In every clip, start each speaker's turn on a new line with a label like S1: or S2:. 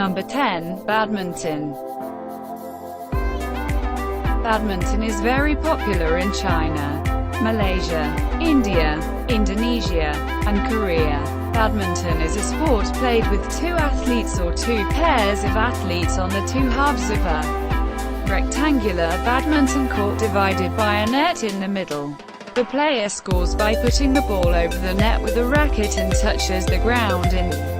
S1: Number 10. Badminton. Badminton is very popular in China, Malaysia, India, Indonesia, and Korea. Badminton is a sport played with two athletes or two pairs of athletes on the two halves of a rectangular badminton court divided by a net in the middle. The player scores by putting the ball over the net with a racket and touches the ground in the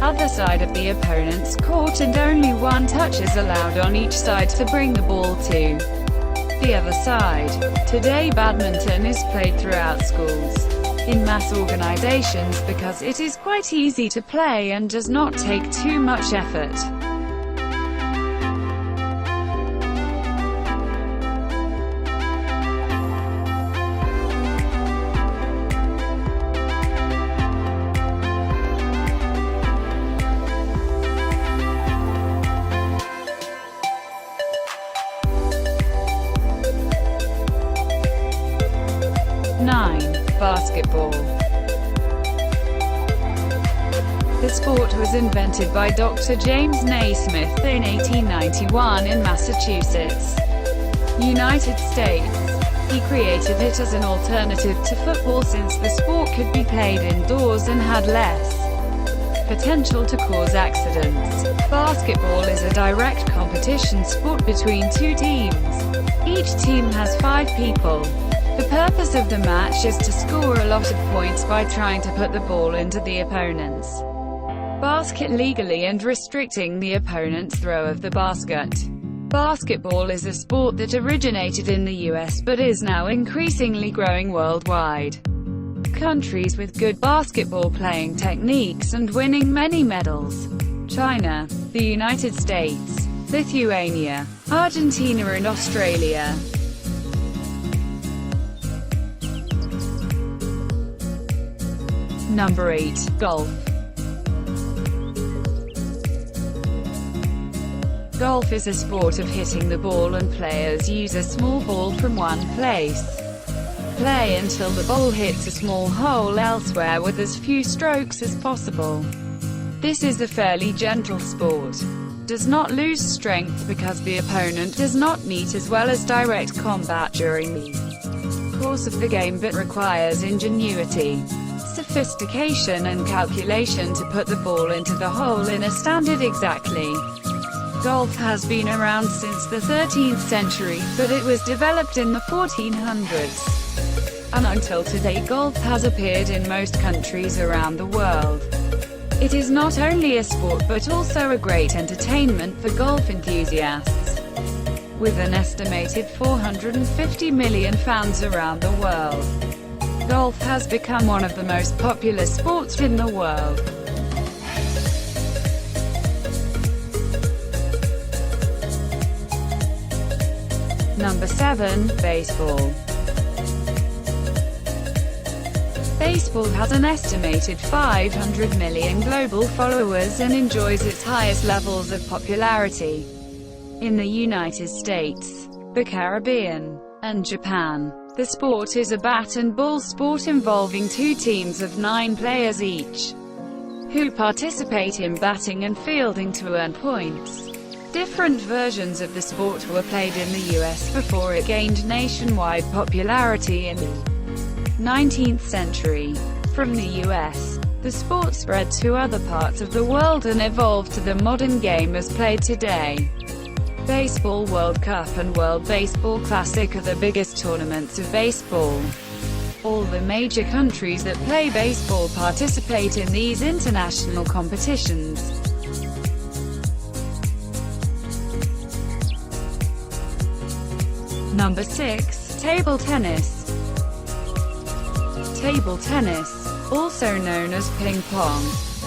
S1: other side of the opponent's court, and only one touch is allowed on each side to bring the ball to the other side. Today badminton is played throughout schools, in mass organizations, because it is quite easy to play and does not take too much effort. Basketball. The sport was invented by Dr. James Naismith in 1891 in Massachusetts, United States. He created it as an alternative to football since the sport could be played indoors and had less potential to cause accidents. Basketball is a direct competition sport between two teams. Each team has 5 people. The purpose of the match is to score a lot of points by trying to put the ball into the opponent's basket legally and restricting the opponent's throw of the basket. Basketball is a sport that originated in the US but is now increasingly growing worldwide. Countries with good basketball playing techniques and winning many medals: China, the United States, Lithuania, Argentina and Australia. Number 8. Golf. Golf is a sport of hitting the ball, and players use a small ball from one place. Play until the ball hits a small hole elsewhere with as few strokes as possible. This is a fairly gentle sport. Does not lose strength because the opponent does not meet as well as direct combat during the course of the game, but requires ingenuity, sophistication and calculation to put the ball into the hole in a standard exactly. Golf has been around since the 13th century, but it was developed in the 1400s. And until today golf has appeared in most countries around the world. It is not only a sport but also a great entertainment for golf enthusiasts. With an estimated 450 million fans around the world, golf has become one of the most popular sports in the world. Number 7. Baseball. Baseball has an estimated 500 million global followers and enjoys its highest levels of popularity in the United States, the Caribbean, and Japan. The sport is a bat and ball sport involving 2 teams of 9 players each, who participate in batting and fielding to earn points. Different versions of the sport were played in the US before it gained nationwide popularity in the 19th century. From the US, the sport spread to other parts of the world and evolved to the modern game as played today. Baseball World Cup and World Baseball Classic are the biggest tournaments of baseball. All the major countries that play baseball participate in these international competitions. Number 6. Table tennis. Table tennis, also known as ping pong,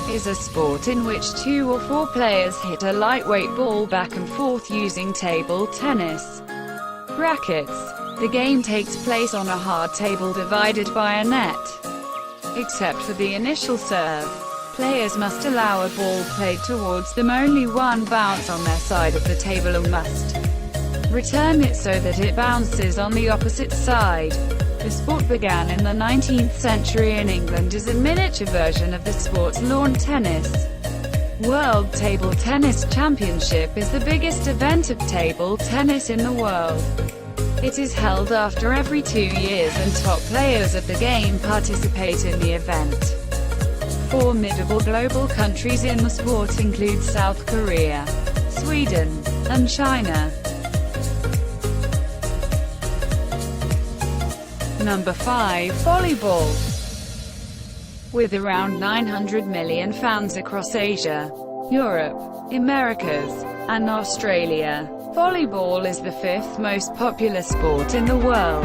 S1: is a sport in which 2 or 4 players hit a lightweight ball back and forth using table tennis rackets. The game takes place on a hard table divided by a net. Except for the initial serve, players must allow a ball played towards them only one bounce on their side of the table and must return it so that it bounces on the opposite side. The sport began in the 19th century in England as a miniature version of the sport's lawn tennis. World Table Tennis Championship is the biggest event of table tennis in the world. It is held after every 2 years and top players of the game participate in the event. Formidable global countries in the sport include South Korea, Sweden, and China. Number 5. Volleyball. With around 900 million fans across Asia, Europe, Americas, and Australia, volleyball is the 5th most popular sport in the world.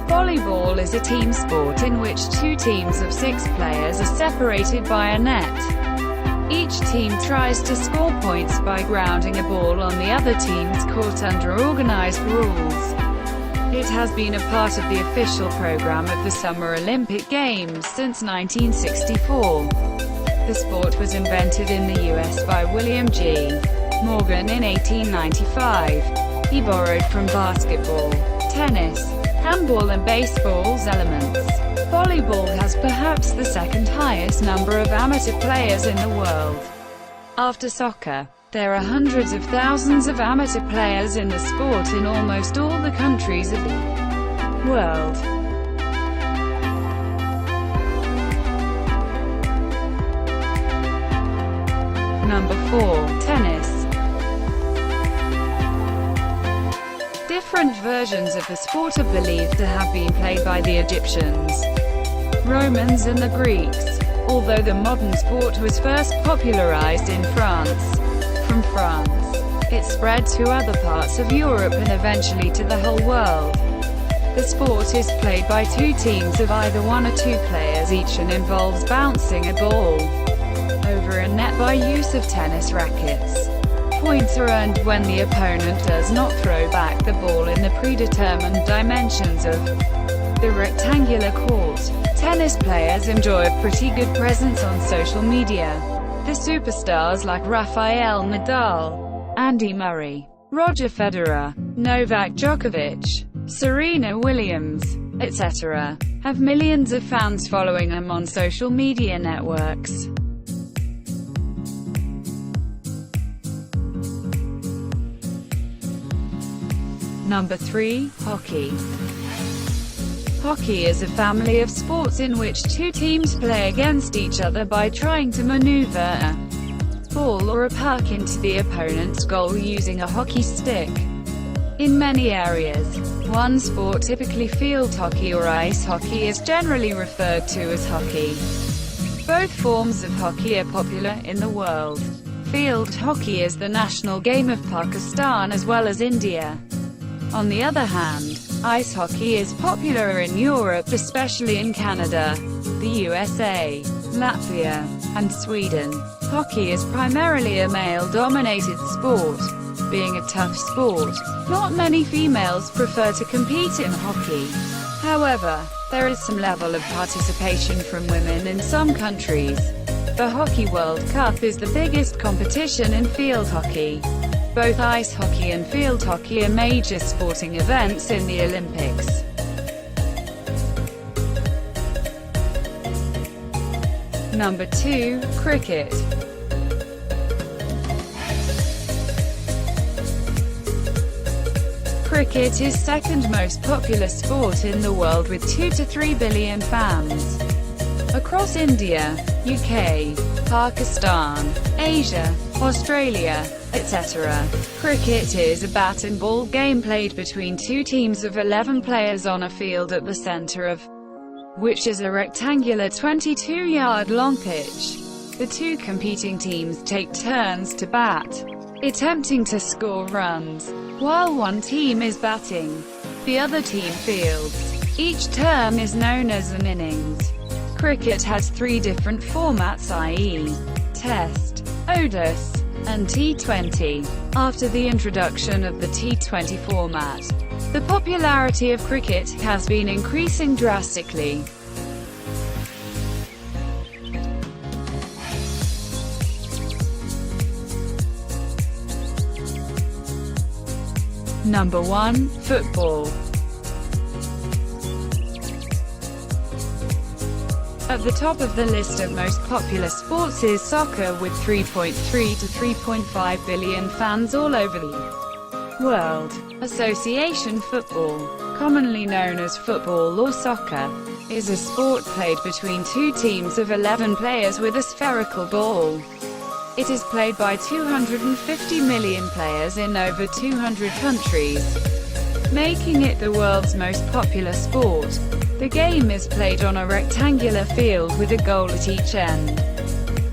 S1: Volleyball is a team sport in which 2 teams of 6 players are separated by a net. Each team tries to score points by grounding a ball on the other team's court under organized rules. It has been a part of the official program of the Summer Olympic Games since 1964. The sport was invented in the US by William G. Morgan in 1895. He borrowed from basketball, tennis, handball and baseball's elements. Volleyball has perhaps the second highest number of amateur players in the world. After soccer, there are hundreds of thousands of amateur players in the sport in almost all the countries of the world. Number 4. Tennis. Different versions of the sport are believed to have been played by the Egyptians, Romans and the Greeks, although the modern sport was first popularized in France. From France, it spread to other parts of Europe and eventually to the whole world. The sport is played by 2 teams of either 1 or 2 players each and involves bouncing a ball over a net by use of tennis rackets. Points are earned when the opponent does not throw back the ball in the predetermined dimensions of the rectangular court. Tennis players enjoy a pretty good presence on social media. The superstars like Rafael Nadal, Andy Murray, Roger Federer, Novak Djokovic, Serena Williams, etc., have millions of fans following them on social media networks. Number 3. Hockey. Hockey is a family of sports in which 2 teams play against each other by trying to maneuver a ball or a puck into the opponent's goal using a hockey stick. In many areas, one sport, typically field hockey or ice hockey, is generally referred to as hockey. Both forms of hockey are popular in the world. Field hockey is the national game of Pakistan as well as India. On the other hand, ice hockey is popular in Europe, especially in Canada, the USA, Latvia, and Sweden. Hockey is primarily a male-dominated sport. Being a tough sport, not many females prefer to compete in hockey. However, there is some level of participation from women in some countries. The Hockey World Cup is the biggest competition in field hockey. Both ice hockey and field hockey are major sporting events in the Olympics. Number 2. Cricket. Cricket is second most popular sport in the world with 2 to 3 billion fans. Across India, UK, Pakistan, Asia, Australia, etc., cricket is a bat and ball game played between 2 teams of 11 players on a field at the center of which is a rectangular 22-yard long pitch. The 2 competing teams take turns to bat, attempting to score runs, while one team is batting. The other team fields. Each term is known as an innings. Cricket has 3 different formats, i.e., Test, ODIs, and T20. After the introduction of the T20 format, the popularity of cricket has been increasing drastically. Number 1. Football.
S2: At the top of the list of most popular sports is soccer, with 3.3 to 3.5 billion fans all over the world. Association football, commonly known as football or soccer, is a sport played between two teams of 11 players with a spherical ball. It is played by 250 million players in over 200 countries, making it the world's most popular sport. The game is played on a rectangular field with a goal at each end.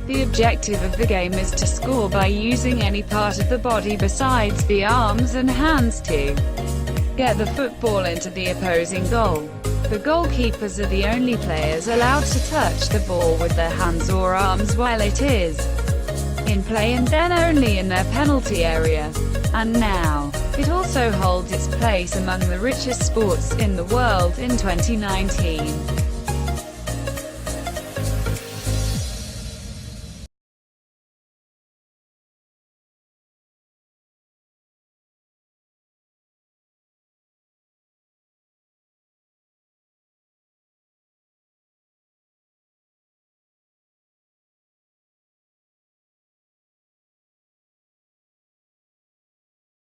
S2: The objective of the game is to score by using any part of the body besides the arms and hands to get the football into the opposing goal. The goalkeepers are the only players allowed to touch the ball with their hands or arms while it is in play, and then only in their penalty area. And now, it also holds its place among the richest sports in the world in 2019.